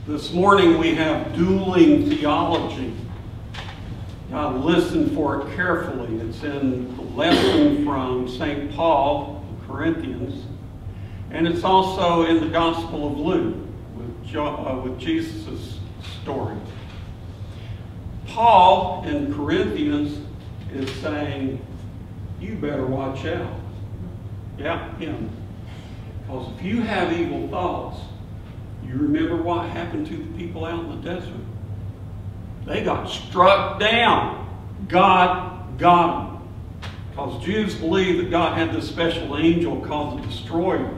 This morning we have dueling theology. Now listen for it carefully. It's in the lesson from St. Paul, the Corinthians, and it's also in the Gospel of Luke with Jesus' story. Paul in Corinthians is saying, you better watch out. Yeah, him. Because if you have evil thoughts, you remember what happened to the people out in the desert? They got struck down. God got them. Because Jews believed that God had this special angel called the destroyer.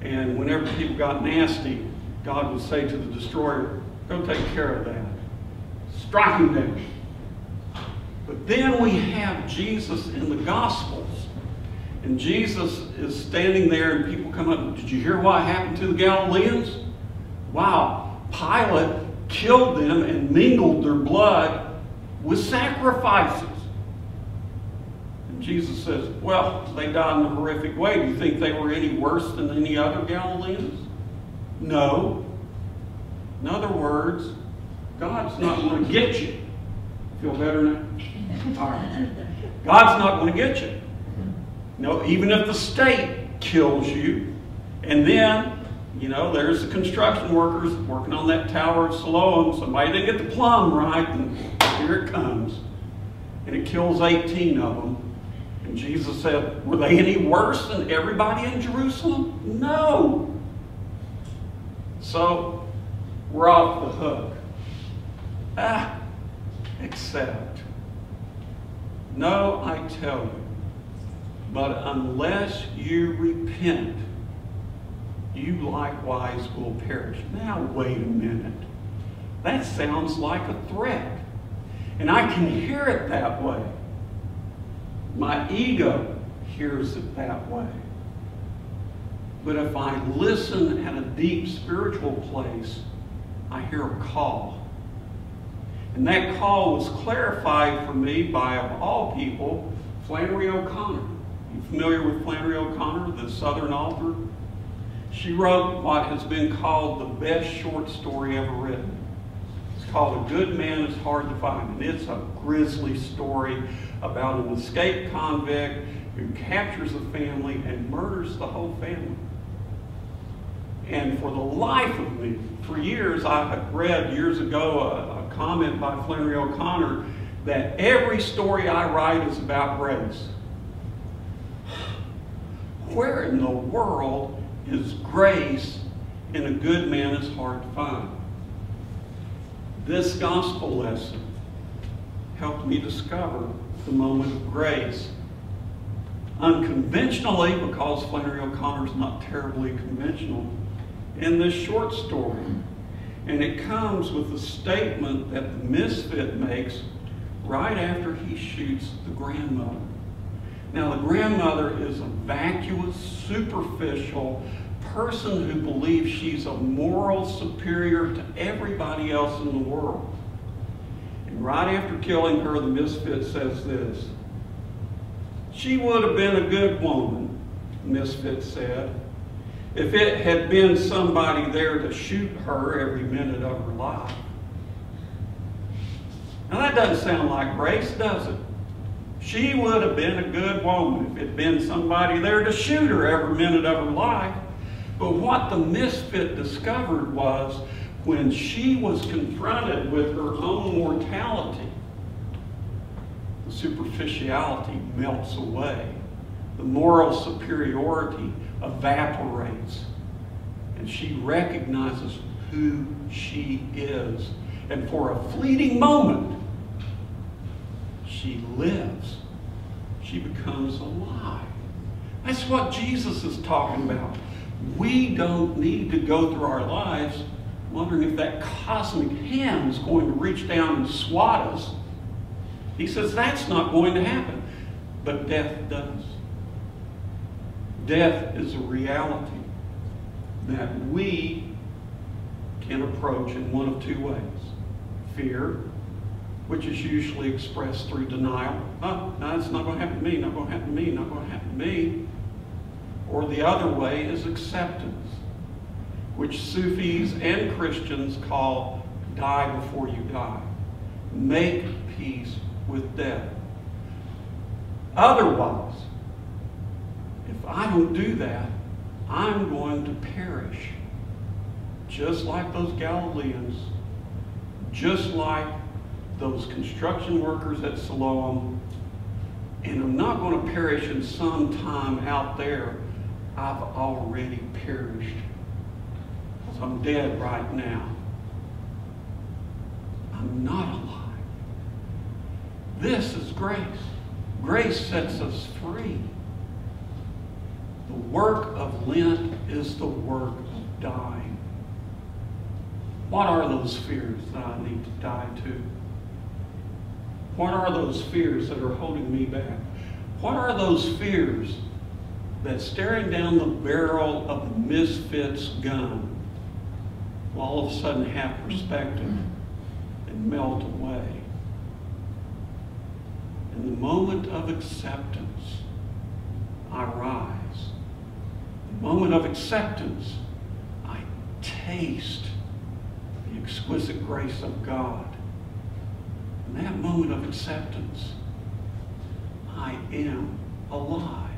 And whenever people got nasty, God would say to the destroyer, go take care of that. Strike him down. But then we have Jesus in the Gospels. And Jesus is standing there and people come up, did you hear what happened to the Galileans? Wow, Pilate killed them and mingled their blood with sacrifices. And Jesus says, well, they died in a horrific way. Do you think they were any worse than any other Galileans? No. In other words, God's not going to get you. Feel better now? All right. God's not going to get you. No, even if the state kills you, and then, there's the construction workers working on that Tower of Siloam. Somebody didn't get the plumb right, and here it comes. And it kills 18 of them. And Jesus said, were they any worse than everybody in Jerusalem? No. So, we're off the hook. Except, no, I tell you, but unless you repent, you likewise will perish. Now, wait a minute. That sounds like a threat. And I can hear it that way. My ego hears it that way. But if I listen at a deep spiritual place, I hear a call. And that call was clarified for me by, of all people, Flannery O'Connor. You familiar with Flannery O'Connor, the Southern author? She wrote what has been called the best short story ever written. It's called A Good Man is Hard to Find, and it's a grisly story about an escaped convict who captures a family and murders the whole family. And for the life of me, for years, I had read years ago a comment by Flannery O'Connor that every story I write is about race. Where in the world is grace in A Good Man is Hard to Find? This gospel lesson helped me discover the moment of grace. Unconventionally, because Flannery O'Connor's not terribly conventional, in this short story. And it comes with a statement that the misfit makes right after he shoots the grandmother. Now, the grandmother is a vacuous, superficial person who believes she's a moral superior to everybody else in the world. And right after killing her, the misfit says this, she would have been a good woman, the misfit said, if it had been somebody there to shoot her every minute of her life. Now that doesn't sound like grace, does it? She would have been a good woman if it had been somebody there to shoot her every minute of her life. But what the misfit discovered was when she was confronted with her own mortality, the superficiality melts away. The moral superiority evaporates. And she recognizes who she is. And for a fleeting moment, she lives. She becomes alive. That's what Jesus is talking about. We don't need to go through our lives wondering if that cosmic hand is going to reach down and swat us. He says that's not going to happen. But death does. Death is a reality that we can approach in one of two ways. Fear, which is usually expressed through denial. Oh, no, it's not going to happen to me, not going to happen to me, not going to happen to me. Or the other way is acceptance, which Sufis and Christians call die before you die. Make peace with death. Otherwise, if I don't do that, I'm going to perish. Just like those Galileans, just like those construction workers at Siloam, and I'm not going to perish in some time out there. I've already perished. Because I'm dead right now. I'm not alive. This is grace. Grace sets us free. The work of Lent is the work of dying. What are those fears that I need to die to? What are those fears that are holding me back? What are those fears that staring down the barrel of the misfit's gun will all of a sudden have perspective and melt away? In the moment of acceptance, I rise. In the moment of acceptance, I taste the exquisite grace of God. In that moment of acceptance, I am alive.